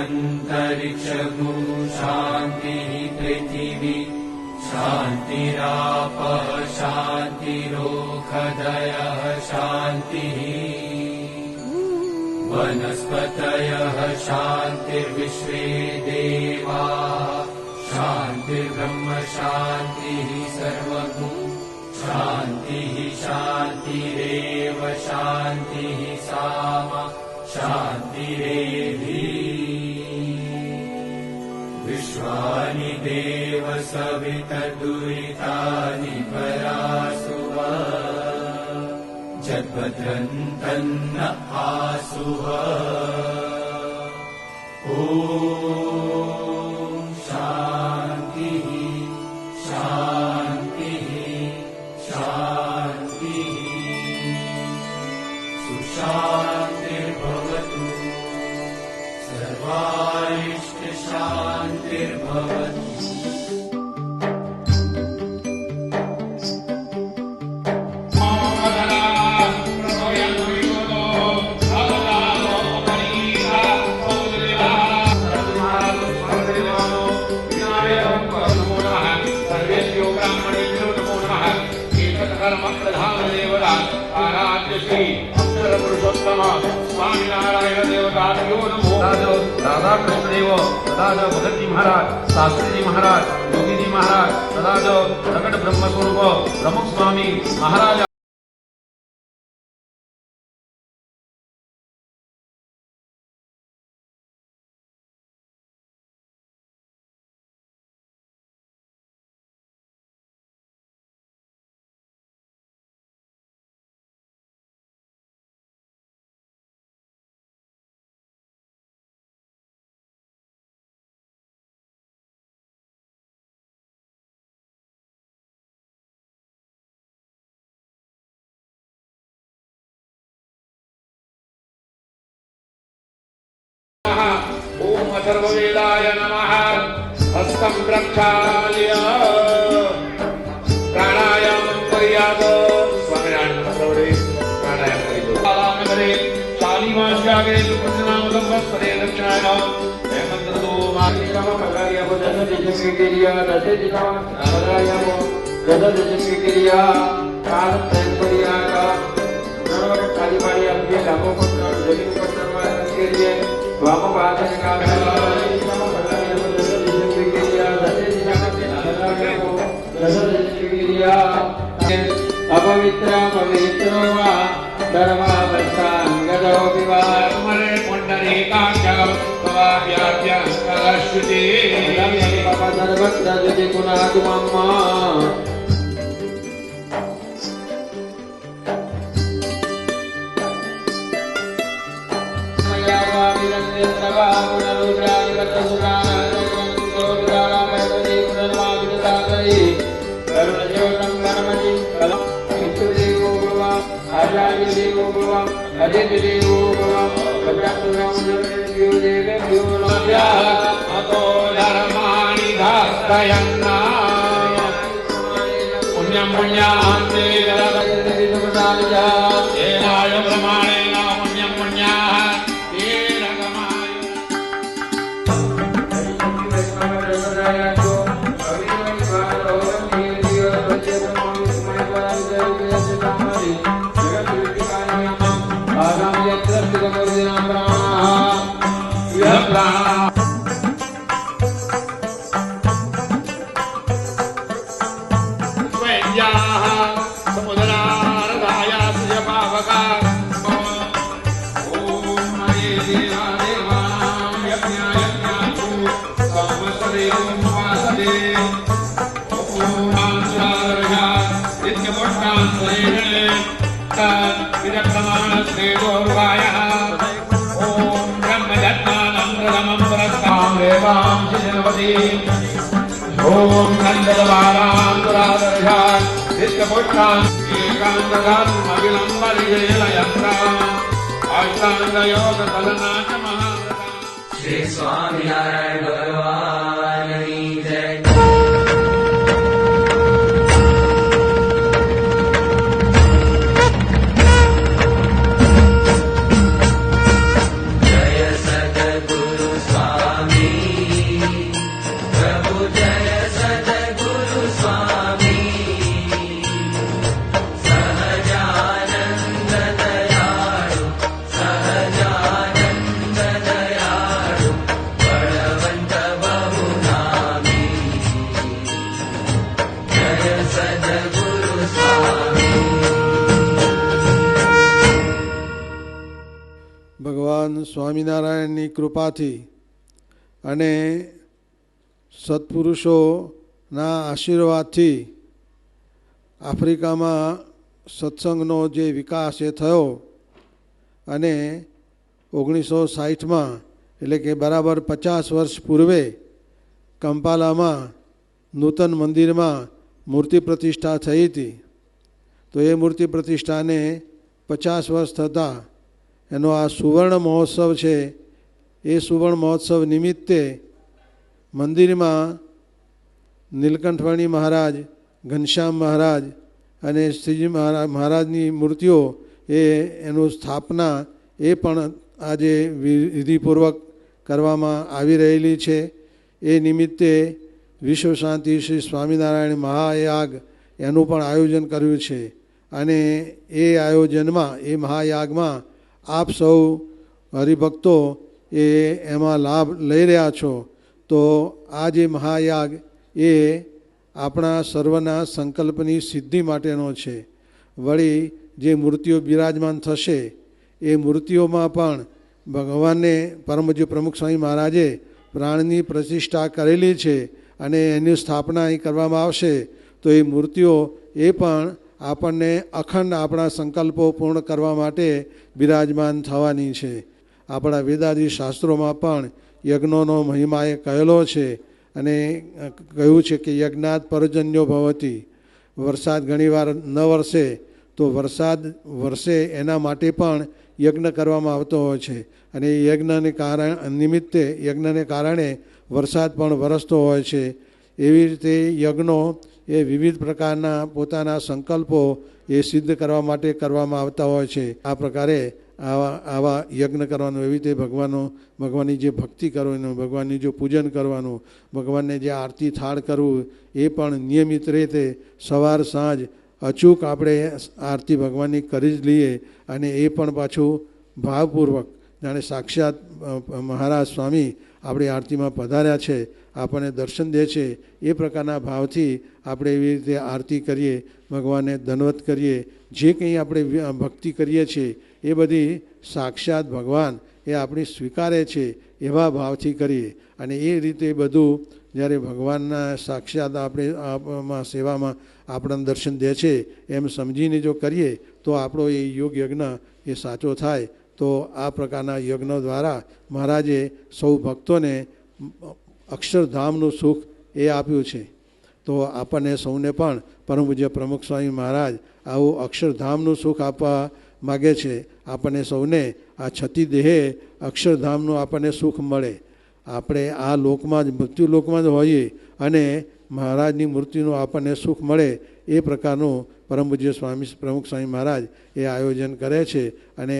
शान्तिरन्तरिक्षगु शान्तिः पृथिवी शान्तिरापः शान्तिरोषधयः शान्तिः वनस्पतयः शान्तिर्विश्वे देवाः शान्तिर्ब्रह्म शान्तिः सर्वगु शान्तिः शान्तिरेव शान्तिः सामा शान्तिरेधि विश्वानि देव सवितर्दुरितानि परासुव जद्भद्रन्तन्न आसुव ॐ शान्तिः शान्तिः शान्तिः सुशान्तिर्भवतु सर्वारिष्टशान्तिर्भवतु स्वामीनारायण देवताभ्यो नमो। राधा कृष्ण देव तथा च भगत जी महाराज, शास्त्री जी महाराज, योगी जी महाराज तथा च प्रकट ब्रह्म स्वरूप प्रमुख स्वामी महाराज ओम अथर्ववेदाय नमः। हस्तं प्रक्षाल्य प्राणायामं पर्याद स्वामिनारायण प्रवणे प्राणायाम करितो आराम करे शालीमास्यागे सुकृतनाम संवत्सरे दक्षिणायां हेमन्तर्दो मानिकाम पकार्य भजन दिजमिक्रिया दशे दिनाम नारायण गदद दिजमिक्रिया काल प्रेमप्रिया का नरवट कालीपाड़ी अभ्ये लाभो पुत्र जलिन पत्रवाय के लिए वाम पादन का अपवित्र पवित्रो वा धर्मावस्थांगदो विवाहमरे पुंडरीकाक्षं भवाभ्याभ्याश्रुते पप सर्वत्र जुति कुनातु मम्मा पुण्यं पुण्यान्ते प्रमाणेन पुण्यं पुण्याः ओम नंदवारां दुरादर्शान् नित्यपुष्टान् एकान्तगान् अविलम्बरिजयलयन्त्रान् अष्टाङ्गयोगसदनाच महाव्रतान्। श्री स्वामिनारायण भगवान की जय। जय सद्गुरु स्वामी સ્વામિનારાયણની કૃપાથી અને સત્પુરુષોના આશીર્વાદથી આફ્રિકામાં સત્સંગનો જે વિકાસ એ થયો અને 1960માં એટલે કે બરાબર 50 વર્ષ પૂર્વે કંપાલામાં નૂતન મંદિરમાં મૂર્તિ પ્રતિષ્ઠા થઈ હતી. તો એ મૂર્તિ પ્રતિષ્ઠાને 50 વર્ષ થતાં એનો આ સુવર્ણ મહોત્સવ છે. એ સુવર્ણ મહોત્સવ નિમિત્તે મંદિરમાં નીલકંઠવર્ણી મહારાજ, ઘનશ્યામ મહારાજ અને શ્રીજી મહારાજની મૂર્તિઓ એનું સ્થાપના એ પણ આજે વિધિપૂર્વક કરવામાં આવી રહેલી છે. એ નિમિત્તે વિશ્વ શાંતિ શ્રી સ્વામિનારાયણ મહાયાગ એનું પણ આયોજન કર્યું છે. અને એ આયોજનમાં, એ મહાયાગમાં આપ સૌ હરિભક્તો એમાં લાભ લઈ રહ્યા છો. તો આ જે મહાયાગ એ આપણા સર્વના સંકલ્પની સિદ્ધિ માટેનો છે. વળી જે મૂર્તિઓ બિરાજમાન થશે એ મૂર્તિઓમાં પણ ભગવાનને પરમ પૂજ્ય પ્રમુખ સ્વામી મહારાજે પ્રાણની પ્રતિષ્ઠા કરેલી છે અને એની સ્થાપના અહીં કરવામાં આવશે. તો એ મૂર્તિઓ એ પણ આપણને અખંડ આપણા સંકલ્પો પૂર્ણ કરવા માટે બિરાજમાન થવાની છે. આપણા વેદાદી શાસ્ત્રોમાં પણ યજ્ઞોનો મહિમા એ કહેલો છે અને કહ્યું છે કે યજ્ઞાત પરજન્યો ભવતી. વરસાદ ઘણીવાર ન વરસે તો વરસાદ વરસે એના માટે પણ યજ્ઞ કરવામાં આવતો હોય છે અને એ યજ્ઞને નિમિત્તે યજ્ઞને કારણે વરસાદ પણ વરસતો હોય છે. એવી રીતે યજ્ઞો એ વિવિધ પ્રકારના પોતાના સંકલ્પો એ સિદ્ધ કરવા માટે કરવામાં આવતા હોય છે. આ પ્રકારે આવા યજ્ઞ કરવાનું, એવી રીતે ભગવાનની જે ભક્તિ કરવાનું, ભગવાનની જો પૂજન કરવાનું, ભગવાનને જે આરતી થાળ કરવું એ પણ નિયમિત રીતે સવાર સાંજ અચૂક આપણે આરતી ભગવાનની કરી જ લઈએ અને એ પણ પાછું ભાવપૂર્વક, જાણે સાક્ષાત મહારાજ સ્વામી આપણી આરતીમાં પધાર્યા છે, આપણને દર્શન દે છે, એ પ્રકારના ભાવથી આપણે એવી રીતે આરતી કરીએ, ભગવાનને દંડવત કરીએ. જે કંઈ આપણે ભક્તિ કરીએ છીએ એ બધી સાક્ષાત ભગવાન એ આપણી સ્વીકારે છે એવા ભાવથી કરીએ. અને એ રીતે બધું જ્યારે ભગવાનના સાક્ષાત આપણે સેવામાં આપણને દર્શન દે છે એમ સમજીને જો કરીએ તો આપણો એ યોગ યજ્ઞ એ સાચો થાય. તો આ પ્રકારના યજ્ઞો દ્વારા મહારાજે સૌ ભક્તોને અક્ષરધામનું સુખ એ આપ્યું છે. તો આપણને સૌને પણ પરમ પૂજ્ય પ્રમુખ સ્વામી મહારાજ આવું અક્ષરધામનું સુખ આપવા માગે છે. આપણને સૌને આ છતી દેહે અક્ષરધામનું આપણને સુખ મળે. આપણે આ લોકમાં જ, મૃત્યુ લોકમાં જ હોઈએ અને મહારાજની મૂર્તિનું આપણને સુખ મળે એ પ્રકારનું પરમ પૂજ્ય પ્રમુખ સ્વામી મહારાજ એ આયોજન કરે છે. અને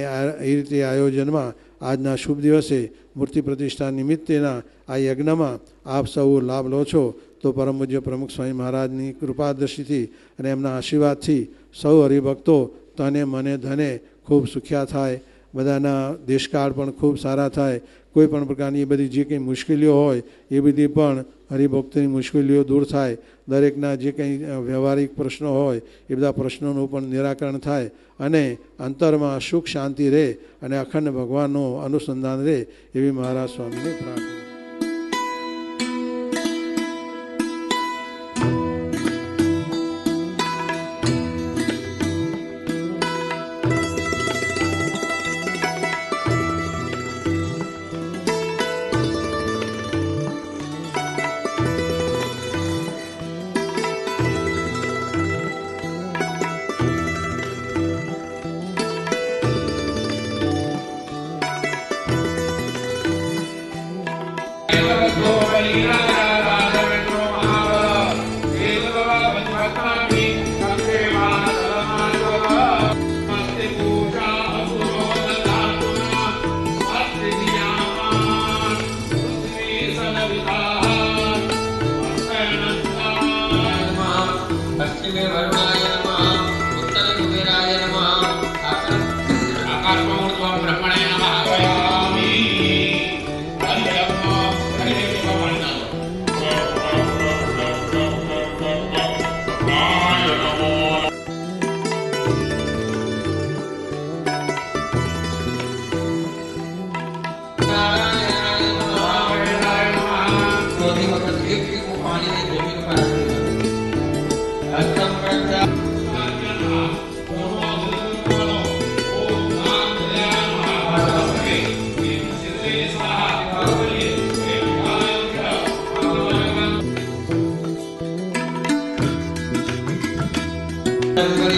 એ રીતે આયોજનમાં આજના શુભ દિવસે મૂર્તિ પ્રતિષ્ઠા નિમિત્તેના આ યજ્ઞમાં આપ સૌ લાભ લો છો. તો પરમ પૂજ્ય પ્રમુખ સ્વામી મહારાજની કૃપાદૃષ્ટિથી અને એમના આશીર્વાદથી સૌ હરિભક્તો તને મને ધને ખૂબ સુખ્યા થાય. બધાના દેશકાળ પણ ખૂબ સારા થાય. કોઈ પણ પ્રકારની એ બધી જે કંઈ મુશ્કેલીઓ હોય એ બધી પણ હરિભક્તની મુશ્કેલીઓ દૂર થાય. દરેકના જે કંઈ વ્યવહારિક પ્રશ્નો હોય એ બધા પ્રશ્નોનું પણ નિરાકરણ થાય અને અંતરમાં સુખ શાંતિ રહે અને અખંડ ભગવાનનું અનુસંધાન રહે એવી મહારાજ સ્વામીને પ્રાર્થના.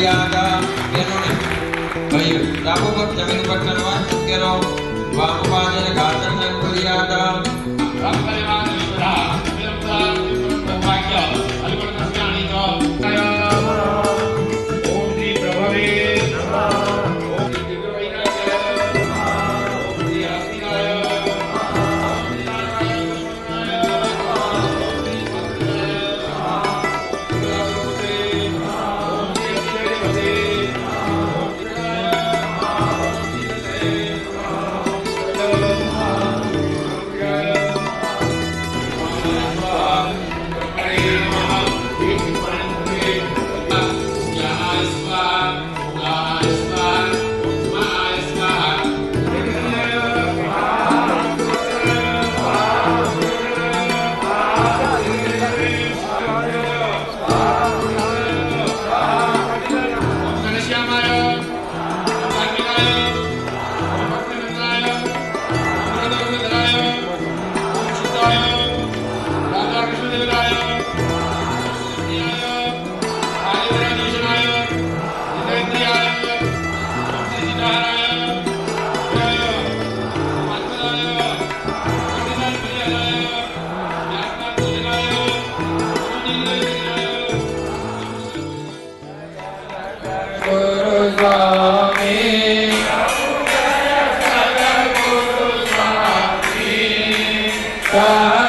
ફરિયાદ એનોને ભાઈ ડાબો પગ જમીન પર ચડવા ચૂકેલો વામ પાદે ઘાસન ફરિયાદ રામ પરિવાર વિશ્રા વિરમતા ભાગ્ય અલગડ કસ્યાણી તો ઓમ શ્રી પ્રભવે નમઃ ઓમ શ્રી વિગ્રહાય નમઃ ઓમ શ્રી આસ્તિકાય Swami